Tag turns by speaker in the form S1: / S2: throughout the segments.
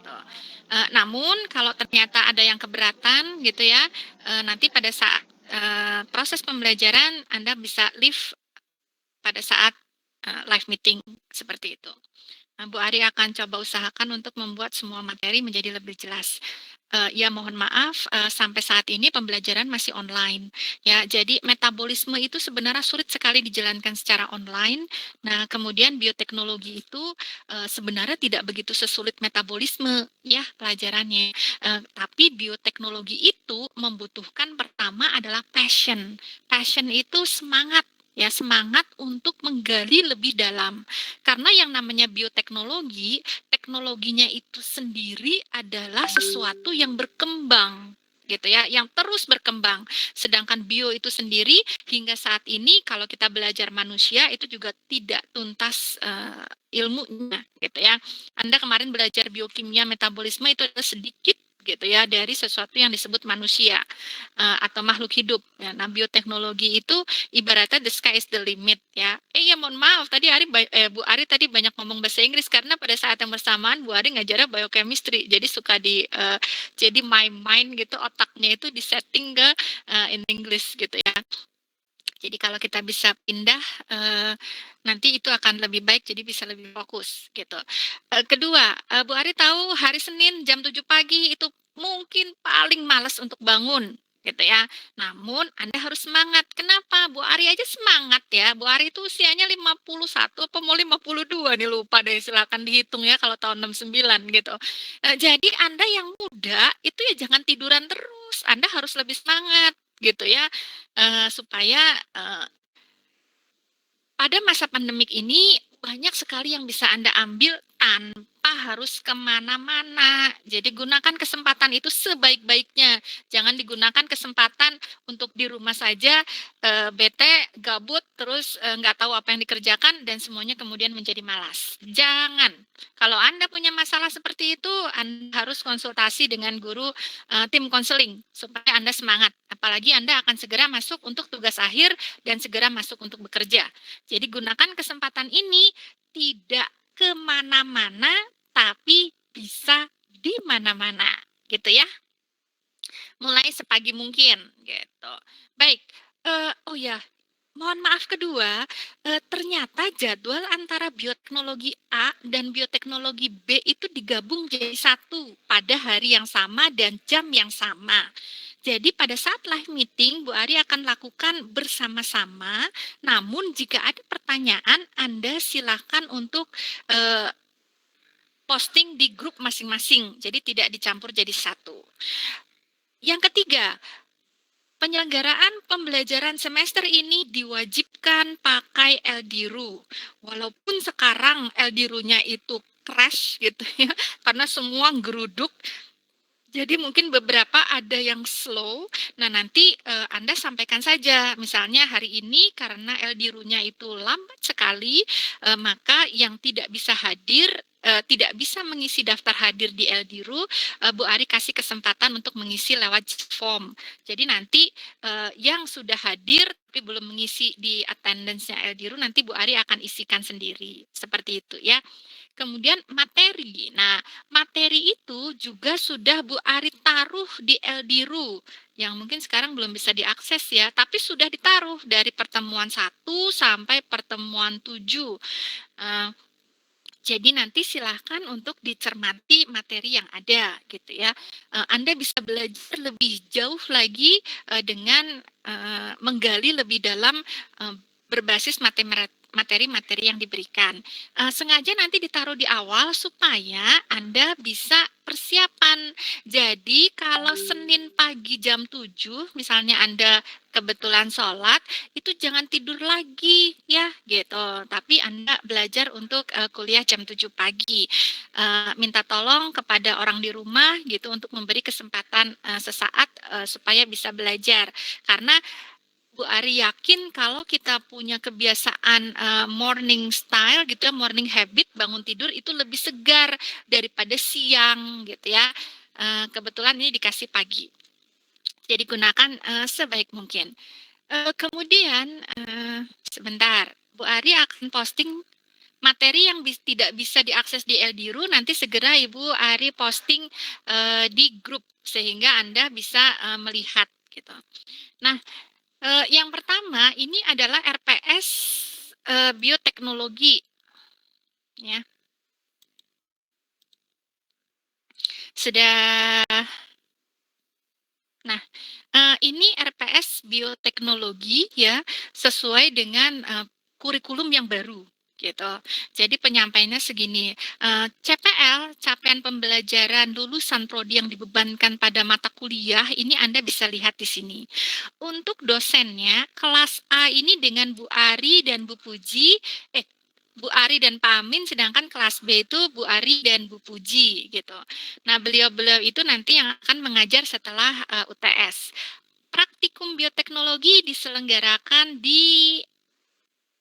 S1: gitu. Namun kalau ternyata ada yang keberatan gitu ya, nanti pada saat proses pembelajaran Anda bisa leave pada saat live meeting seperti itu. Bu Ari akan coba usahakan untuk membuat semua materi menjadi lebih jelas. Ya mohon maaf, sampai saat ini pembelajaran masih online. Ya, jadi metabolisme itu sebenarnya sulit sekali dijalankan secara online. Nah, kemudian bioteknologi itu sebenarnya tidak begitu sesulit metabolisme, ya pelajarannya. Tapi bioteknologi itu membutuhkan pertama adalah passion. Passion itu semangat. Ya, semangat untuk menggali lebih dalam. Karena yang namanya bioteknologi, teknologinya itu sendiri adalah sesuatu yang berkembang gitu ya, yang terus berkembang. Sedangkan bio itu sendiri hingga saat ini kalau kita belajar manusia itu juga tidak tuntas ilmunya gitu ya. Anda kemarin belajar biokimia metabolisme itu adalah sedikit gitu ya dari sesuatu yang disebut manusia atau makhluk hidup. Ya, nah, bioteknologi itu ibaratnya the sky is the limit ya. Ya mohon maaf tadi Bu Ari tadi banyak ngomong bahasa Inggris karena pada saat yang bersamaan Bu Ari ngajarnya biochemistry. Jadi suka jadi my mind gitu otaknya itu disetting ke in English gitu ya. Jadi kalau kita bisa pindah nanti itu akan lebih baik jadi bisa lebih fokus gitu. Kedua, Bu Ari tahu hari Senin jam 7 pagi itu mungkin paling malas untuk bangun gitu ya. Namun Anda harus semangat. Kenapa? Bu Ari aja semangat ya. Bu Ari itu usianya 51 apa mau 52 nih lupa deh silakan dihitung ya kalau tahun 69 gitu. Jadi Anda yang muda itu ya jangan tiduran terus. Anda harus lebih semangat gitu ya. Supaya pada masa pandemik ini banyak sekali yang bisa Anda ambil tanpa harus kemana-mana. Jadi gunakan kesempatan itu sebaik-baiknya. Jangan digunakan kesempatan untuk di rumah saja, bete, gabut, terus nggak tahu apa yang dikerjakan, dan semuanya kemudian menjadi malas. Jangan. Kalau Anda punya masalah seperti itu, Anda harus konsultasi dengan guru tim konseling, supaya Anda semangat. Apalagi Anda akan segera masuk untuk tugas akhir dan segera masuk untuk bekerja. Jadi gunakan kesempatan ini tidak kemana-mana, tapi bisa di mana-mana, gitu ya. Mulai sepagi mungkin, gitu. Baik, oh ya, mohon maaf kedua, ternyata jadwal antara bioteknologi A dan bioteknologi B itu digabung jadi satu pada hari yang sama dan jam yang sama. Jadi pada saat live meeting, Bu Ari akan lakukan bersama-sama. Namun jika ada pertanyaan, Anda silakan untuk posting di grup masing-masing. Jadi tidak dicampur jadi satu. Yang ketiga, penyelenggaraan pembelajaran semester ini diwajibkan pakai LDRU. Walaupun sekarang LDRU-nya itu crash gitu ya, karena semua geruduk. Jadi mungkin beberapa ada yang slow. Nah, nanti Anda sampaikan saja. Misalnya hari ini karena LDRU-nya itu lambat sekali, maka yang tidak bisa hadir tidak bisa mengisi daftar hadir di LDRU, Bu Ari kasih kesempatan untuk mengisi lewat form. Jadi nanti yang sudah hadir tapi belum mengisi di attendance-nya LDRU, nanti Bu Ari akan isikan sendiri. Seperti itu ya. Kemudian materi. Nah, materi itu juga sudah Bu Ari taruh di LDRU yang mungkin sekarang belum bisa diakses ya, tapi sudah ditaruh dari pertemuan 1 sampai pertemuan 7. Jadi nanti silahkan untuk dicermati materi yang ada gitu ya. Anda bisa belajar lebih jauh lagi dengan menggali lebih dalam berbasis materi-materi yang diberikan. Sengaja nanti ditaruh di awal supaya Anda bisa persiapan. Jadi kalau Senin pagi jam 7 misalnya Anda kebetulan sholat, itu jangan tidur lagi ya gitu. Tapi Anda belajar untuk kuliah jam 7 pagi. Minta tolong kepada orang di rumah gitu untuk memberi kesempatan sesaat supaya bisa belajar. Karena Bu Ari yakin kalau kita punya kebiasaan morning style gitu ya, morning habit, bangun tidur itu lebih segar daripada siang gitu ya. Kebetulan ini dikasih pagi. Jadi gunakan sebaik mungkin. Kemudian sebentar, Bu Ari akan posting materi yang tidak bisa diakses di Eldiru, nanti segera Ibu Ari posting di grup sehingga Anda bisa melihat gitu. Nah, yang pertama ini adalah RPS bioteknologi ya. Sudah. Nah, ini RPS bioteknologi ya, sesuai dengan kurikulum yang baru gitu. Jadi penyampaiannya segini, CPL, capaian pembelajaran lulusan prodi yang dibebankan pada mata kuliah, ini Anda bisa lihat di sini. Untuk dosennya, kelas A ini dengan Bu Ari dan Bu Puji, Bu Ari dan Pak Amin, sedangkan kelas B itu Bu Ari dan Bu Puji gitu. Nah, beliau-beliau itu nanti yang akan mengajar setelah UTS. Praktikum bioteknologi diselenggarakan di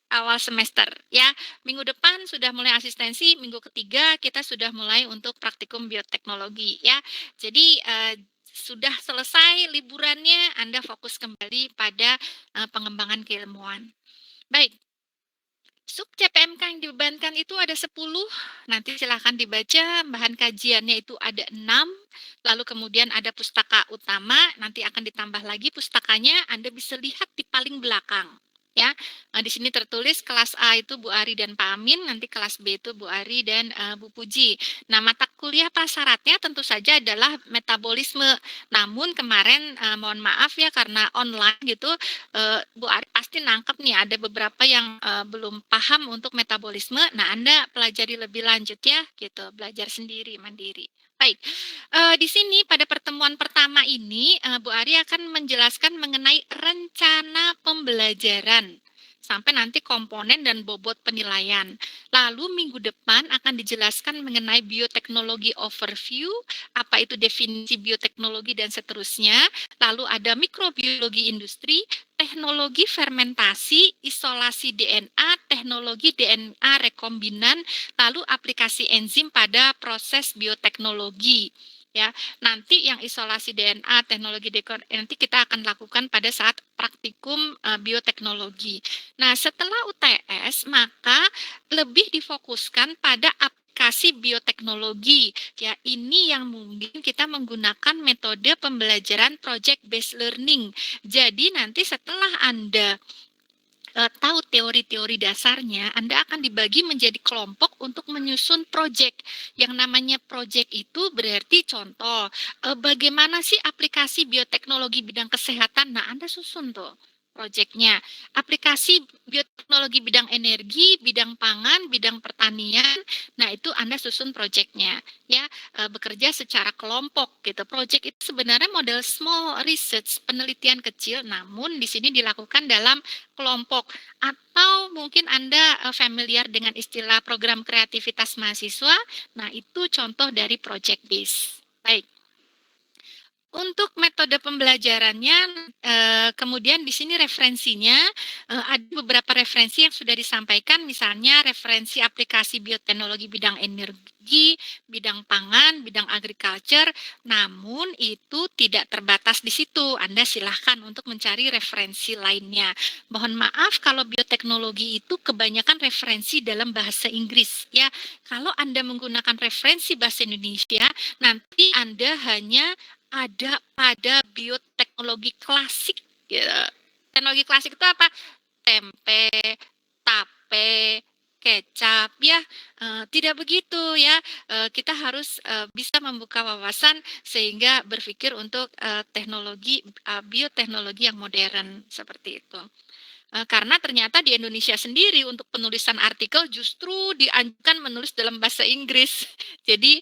S1: awal semester ya. Minggu depan sudah mulai asistensi, minggu ketiga kita sudah mulai untuk praktikum bioteknologi ya. Jadi sudah selesai liburannya, Anda fokus kembali pada pengembangan keilmuan. Baik, sub CPMK yang dibebankan itu ada 10, nanti silahkan dibaca, bahan kajiannya itu ada 6, lalu kemudian ada pustaka utama, nanti akan ditambah lagi pustakanya, Anda bisa lihat di paling belakang. Ya, di sini tertulis kelas A itu Bu Ari dan Pak Amin, nanti kelas B itu Bu Ari dan Bu Puji. Nah, mata kuliah prasyaratnya tentu saja adalah metabolisme. Namun kemarin mohon maaf ya karena online gitu, Bu Ari pasti nangkep nih ada beberapa yang belum paham untuk metabolisme. Nah, Anda pelajari lebih lanjut ya, gitu, belajar sendiri, mandiri. Baik, di sini pada pertemuan pertama ini Bu Ari akan menjelaskan mengenai rencana pembelajaran sampai nanti komponen dan bobot penilaian. Lalu minggu depan akan dijelaskan mengenai bioteknologi overview, apa itu definisi bioteknologi dan seterusnya. Lalu ada mikrobiologi industri, teknologi fermentasi, isolasi DNA, teknologi DNA rekombinan, lalu aplikasi enzim pada proses bioteknologi. Ya, nanti yang isolasi DNA, teknologi nanti kita akan lakukan pada saat praktikum bioteknologi. Nah, setelah UTS maka lebih difokuskan pada aplikasi bioteknologi. Ya, ini yang mungkin kita menggunakan metode pembelajaran project based learning. Jadi nanti setelah Anda tahu teori-teori dasarnya, Anda akan dibagi menjadi kelompok untuk menyusun proyek. Yang namanya proyek itu berarti contoh, bagaimana sih aplikasi bioteknologi bidang kesehatan? Nah, Anda susun tuh proyeknya. Aplikasi bioteknologi bidang energi, bidang pangan, bidang pertanian, nah itu Anda susun proyeknya. Ya, bekerja secara kelompok gitu. Proyek itu sebenarnya model small research, penelitian kecil, namun di sini dilakukan dalam kelompok atau mungkin Anda familiar dengan istilah program kreativitas mahasiswa. Nah, itu contoh dari project base. Baik. Untuk metode pembelajarannya, kemudian di sini referensinya, ada beberapa referensi yang sudah disampaikan, misalnya referensi aplikasi bioteknologi bidang energi, bidang pangan, bidang agriculture, namun itu tidak terbatas di situ. Anda silahkan untuk mencari referensi lainnya. Mohon maaf kalau bioteknologi itu kebanyakan referensi dalam bahasa Inggris. Ya, kalau Anda menggunakan referensi bahasa Indonesia, nanti Anda hanya ada pada bioteknologi klasik gitu. Teknologi klasik itu apa? Tempe, tape, kecap ya. Tidak begitu ya. Kita harus bisa membuka wawasan sehingga berpikir untuk teknologi bioteknologi yang modern seperti itu. Karena ternyata di Indonesia sendiri untuk penulisan artikel justru dianjurkan menulis dalam bahasa Inggris. Jadi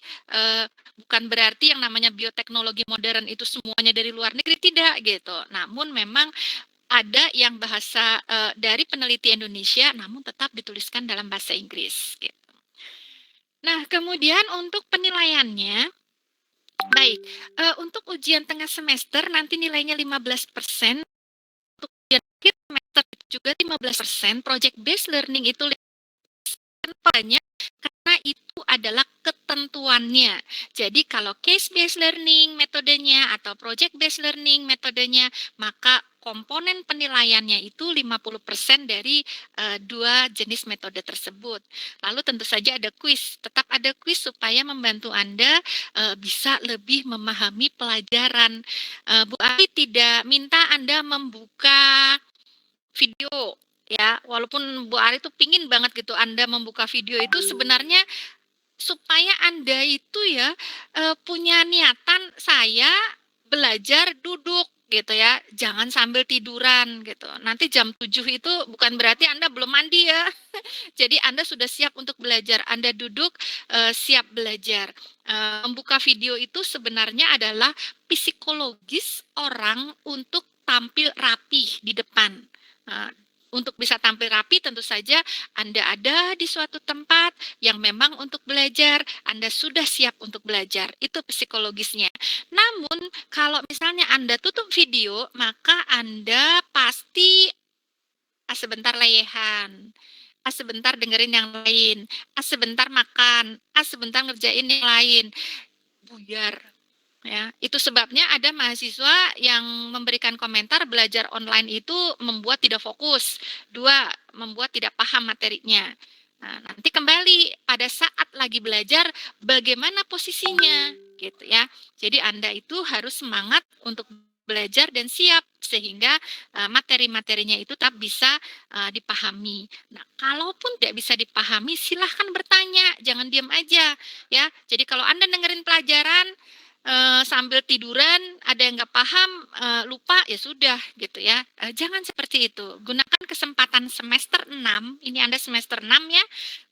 S1: bukan berarti yang namanya bioteknologi modern itu semuanya dari luar negeri, tidak gitu. Namun memang ada yang bahasa dari peneliti Indonesia namun tetap dituliskan dalam bahasa Inggris gitu. Nah, kemudian untuk penilaiannya, baik, untuk ujian tengah semester nanti nilainya 15%, untuk ujian akhir semester itu juga 15%, project based learning itu banyak karena itu adalah ketentuannya. Jadi kalau case based learning metodenya atau project based learning metodenya, maka komponen penilaiannya itu 50% dari 2 jenis metode tersebut. Lalu tentu saja ada kuis, tetap ada kuis supaya membantu Anda bisa lebih memahami pelajaran. Bu Ari tidak minta Anda membuka video ya, walaupun Bu Ari tuh pingin banget gitu Anda membuka video itu sebenarnya supaya Anda itu ya punya niatan saya belajar duduk gitu ya, jangan sambil tiduran gitu. Nanti jam 7 itu bukan berarti Anda belum mandi ya. Jadi Anda sudah siap untuk belajar, Anda duduk siap belajar. Membuka video itu sebenarnya adalah psikologis orang untuk tampil rapih di depan. Untuk bisa tampil rapi tentu saja Anda ada di suatu tempat yang memang untuk belajar, Anda sudah siap untuk belajar. Itu psikologisnya. Namun kalau misalnya Anda tutup video, maka Anda pasti sebentar leyehan, sebentar dengerin yang lain, sebentar makan, sebentar ngerjain yang lain. Buyar. Ya, itu sebabnya ada mahasiswa yang memberikan komentar belajar online itu membuat tidak fokus. 2, membuat tidak paham materinya. Nah, nanti kembali pada saat lagi belajar bagaimana posisinya gitu ya. Jadi Anda itu harus semangat untuk belajar dan siap sehingga materi-materinya itu tetap bisa dipahami. Nah, kalaupun tidak bisa dipahami silahkan bertanya, jangan diam aja ya. Jadi kalau Anda dengerin pelajaran sambil tiduran, ada yang nggak paham, lupa, ya sudah gitu ya. Jangan seperti itu. Gunakan kesempatan semester 6, ini Anda semester 6 ya,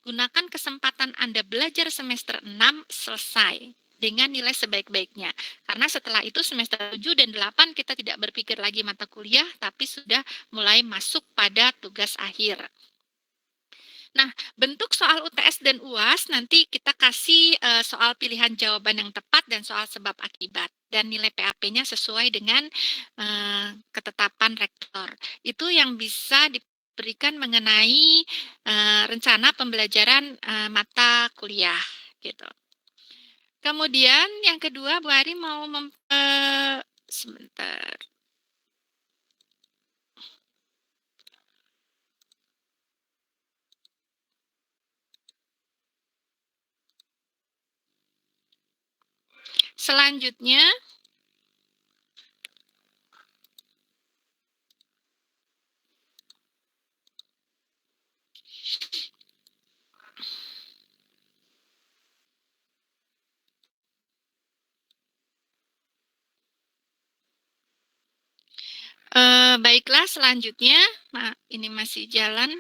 S1: gunakan kesempatan Anda belajar semester 6 selesai dengan nilai sebaik-baiknya. Karena setelah itu semester 7 dan 8 kita tidak berpikir lagi mata kuliah, tapi sudah mulai masuk pada tugas akhir. Nah, bentuk soal UTS dan UAS nanti kita kasih soal pilihan jawaban yang tepat dan soal sebab akibat. Dan nilai PAP-nya sesuai dengan ketetapan rektor. Itu yang bisa diberikan mengenai rencana pembelajaran mata kuliah. Gitu. Kemudian yang kedua, Bu Ari mau sebentar. Selanjutnya, baiklah selanjutnya, ini masih jalan.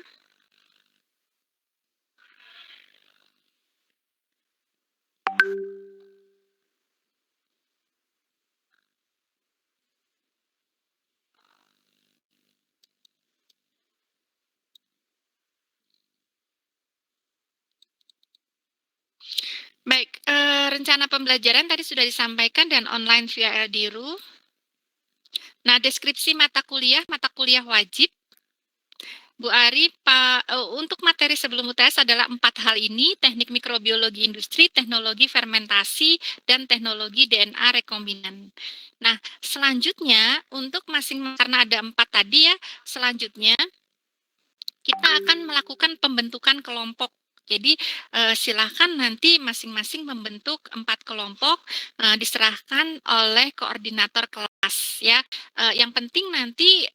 S1: Baik, rencana pembelajaran tadi sudah disampaikan dan online via LDRU. Nah, deskripsi mata kuliah wajib. Bu Ari, untuk materi sebelum UTS adalah 4 hal ini, teknik mikrobiologi industri, teknologi fermentasi, dan teknologi DNA rekombinan. Nah, selanjutnya, untuk masing-masing, karena ada 4 tadi ya, selanjutnya kita akan melakukan pembentukan kelompok. Jadi silakan nanti masing-masing membentuk 4 kelompok, diserahkan oleh koordinator kelas ya. Yang penting nanti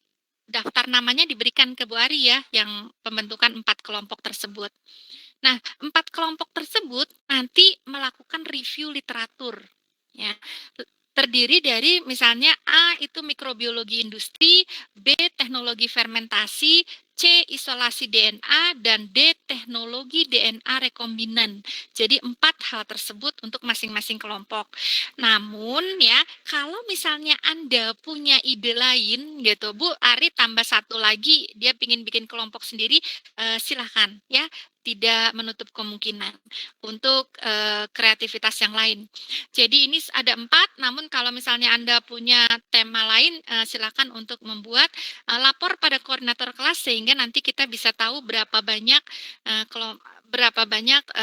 S1: daftar namanya diberikan ke Bu Ari ya, yang pembentukan 4 kelompok tersebut. Nah, 4 kelompok tersebut nanti melakukan review literatur ya. Terdiri dari misalnya A itu mikrobiologi industri, B teknologi fermentasi, C isolasi DNA, dan D teknologi DNA rekombinan. Jadi 4 hal tersebut untuk masing-masing kelompok. Namun ya, kalau misalnya Anda punya ide lain gitu, Bu Ari tambah 1 lagi, dia ingin bikin kelompok sendiri, silahkan ya, tidak menutup kemungkinan untuk kreativitas yang lain. Jadi ini ada 4, namun kalau misalnya Anda punya tema lain, silakan untuk membuat lapor pada koordinator kelas sehingga nanti kita bisa tahu berapa banyak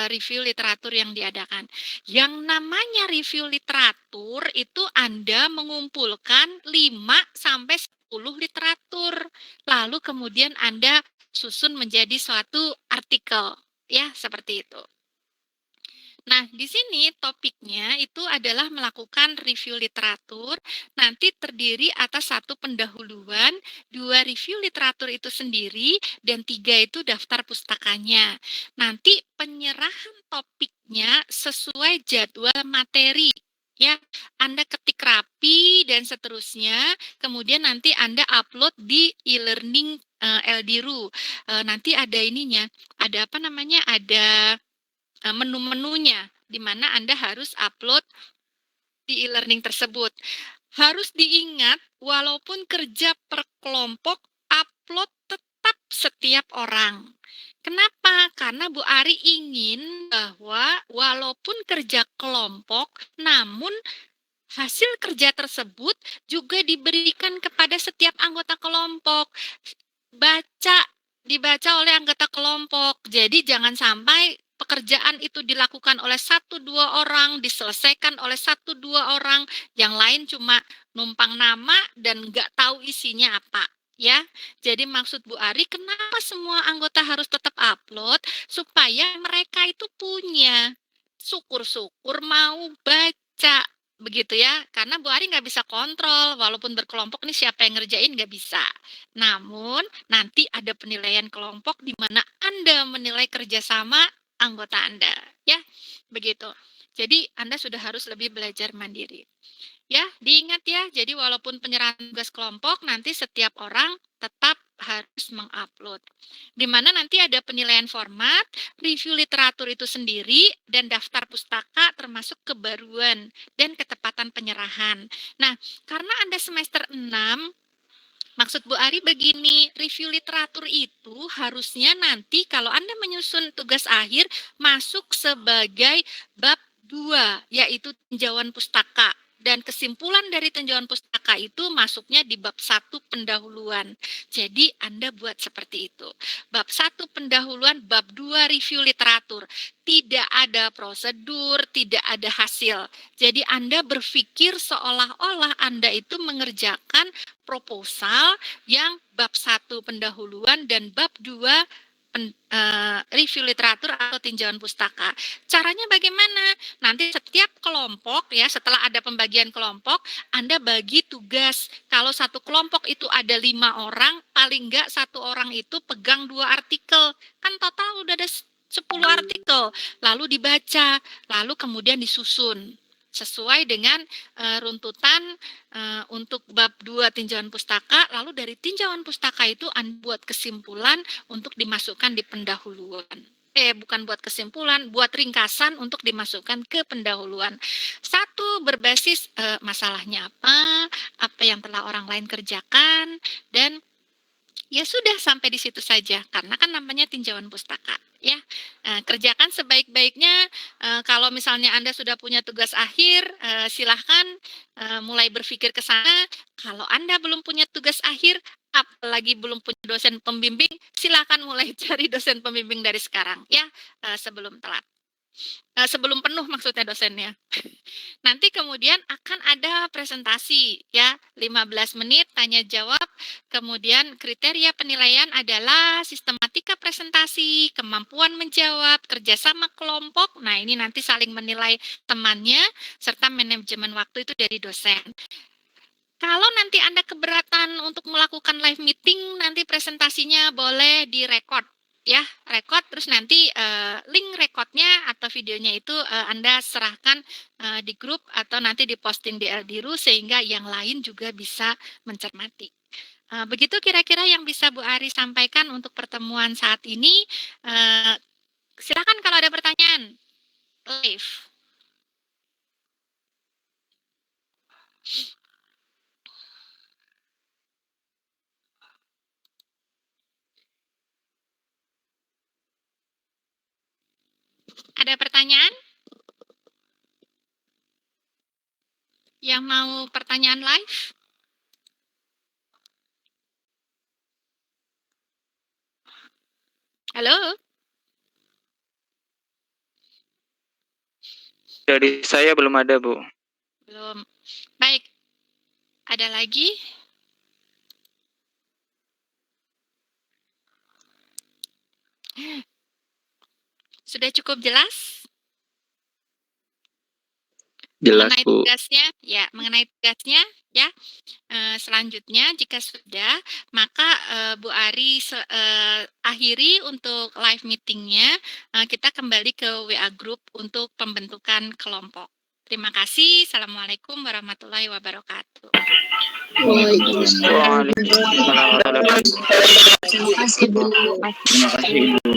S1: review literatur yang diadakan. Yang namanya review literatur itu Anda mengumpulkan 5 sampai 10 literatur, lalu kemudian Anda susun menjadi suatu artikel, ya, seperti itu. Nah, di sini topiknya itu adalah melakukan review literatur, nanti terdiri atas 1 pendahuluan, 2 review literatur itu sendiri, dan 3 itu daftar pustakanya. Nanti penyerahan topiknya sesuai jadwal materi, ya. Anda ketik rapi dan seterusnya, kemudian nanti Anda upload di e-learning LDRU. Nanti ada ininya, ada apa namanya, ada menu-menunya, di mana Anda harus upload di e-learning tersebut. Harus diingat, walaupun kerja per kelompok, upload tetap setiap orang. Kenapa? Karena Bu Ari ingin bahwa walaupun kerja kelompok, namun hasil kerja tersebut juga diberikan kepada setiap anggota kelompok. Dibaca oleh anggota kelompok. Jadi jangan sampai pekerjaan itu dilakukan oleh 1-2 orang, diselesaikan oleh 1-2 orang, yang lain cuma numpang nama dan nggak tahu isinya apa. Ya, jadi maksud Bu Ari, kenapa semua anggota harus tetap upload? Supaya mereka itu punya, syukur-syukur mau baca. Begitu ya, karena Bu Ari nggak bisa kontrol, walaupun berkelompok nih siapa yang ngerjain nggak bisa. Namun, nanti ada penilaian kelompok di mana Anda menilai kerjasama anggota Anda. Ya, begitu. Jadi, Anda sudah harus lebih belajar mandiri. Ya, diingat ya, jadi walaupun penyerahan tugas kelompok, nanti setiap orang tetap harus mengupload. Di mana nanti ada penilaian format, review literatur itu sendiri, dan daftar pustaka termasuk kebaruan dan ketepatan penyerahan. Nah, karena Anda semester 6, maksud Bu Ari begini, review literatur itu harusnya nanti kalau Anda menyusun tugas akhir masuk sebagai bab 2, yaitu tinjauan pustaka. Dan kesimpulan dari tinjauan pustaka itu masuknya di bab 1 pendahuluan. Jadi Anda buat seperti itu. Bab 1 pendahuluan, bab 2 review literatur. Tidak ada prosedur, tidak ada hasil. Jadi Anda berpikir seolah-olah Anda itu mengerjakan proposal yang bab 1 pendahuluan dan bab 2 review literatur atau tinjauan pustaka. Caranya bagaimana? Nanti setiap kelompok ya, setelah ada pembagian kelompok, Anda bagi tugas. Kalau satu kelompok itu ada 5 orang, paling enggak 1 orang itu pegang 2 artikel. Kan total udah ada 10 artikel. Lalu dibaca, lalu kemudian disusun sesuai dengan runtutan untuk bab 2 tinjauan pustaka, lalu dari tinjauan pustaka itu Anda buat kesimpulan untuk dimasukkan di pendahuluan. Bukan buat kesimpulan, buat ringkasan untuk dimasukkan ke pendahuluan. 1, berbasis masalahnya apa yang telah orang lain kerjakan, dan ya sudah sampai di situ saja, karena kan namanya tinjauan pustaka. Ya, kerjakan sebaik-baiknya. Kalau misalnya Anda sudah punya tugas akhir, silahkan mulai berpikir ke sana. Kalau Anda belum punya tugas akhir, apalagi belum punya dosen pembimbing, silahkan mulai cari dosen pembimbing dari sekarang, ya, sebelum telat. Sebelum penuh maksudnya dosennya. Nanti kemudian akan ada presentasi ya, 15 menit tanya jawab, kemudian kriteria penilaian adalah sistematika presentasi, kemampuan menjawab, kerjasama kelompok. Nah, ini nanti saling menilai temannya, serta manajemen waktu itu dari dosen. Kalau nanti Anda keberatan untuk melakukan live meeting, nanti presentasinya boleh direkod ya, rekod, terus nanti link rekodnya atau videonya itu Anda serahkan di grup atau nanti diposting di LDRU sehingga yang lain juga bisa mencermati. Begitu kira-kira yang bisa Bu Ari sampaikan untuk pertemuan saat ini. Silakan kalau ada pertanyaan. Live. Ada pertanyaan? Yang mau pertanyaan live? Halo?
S2: Dari saya belum ada, Bu.
S1: Belum. Baik. Ada lagi? Sudah cukup jelas?
S2: Jelas,
S1: Mengenai
S2: Bu.
S1: tugasnya, ya, mengenai tugasnya, ya. Selanjutnya jika sudah, maka Bu Ari akhiri untuk live meetingnya. Kita kembali ke WA Group untuk pembentukan kelompok. Terima kasih. Assalamualaikum warahmatullahi wabarakatuh.
S2: Waalaikumsalam warahmatullahi wabarakatuh.
S3: Terima kasih, Bu.
S2: Terima kasih, Ibu.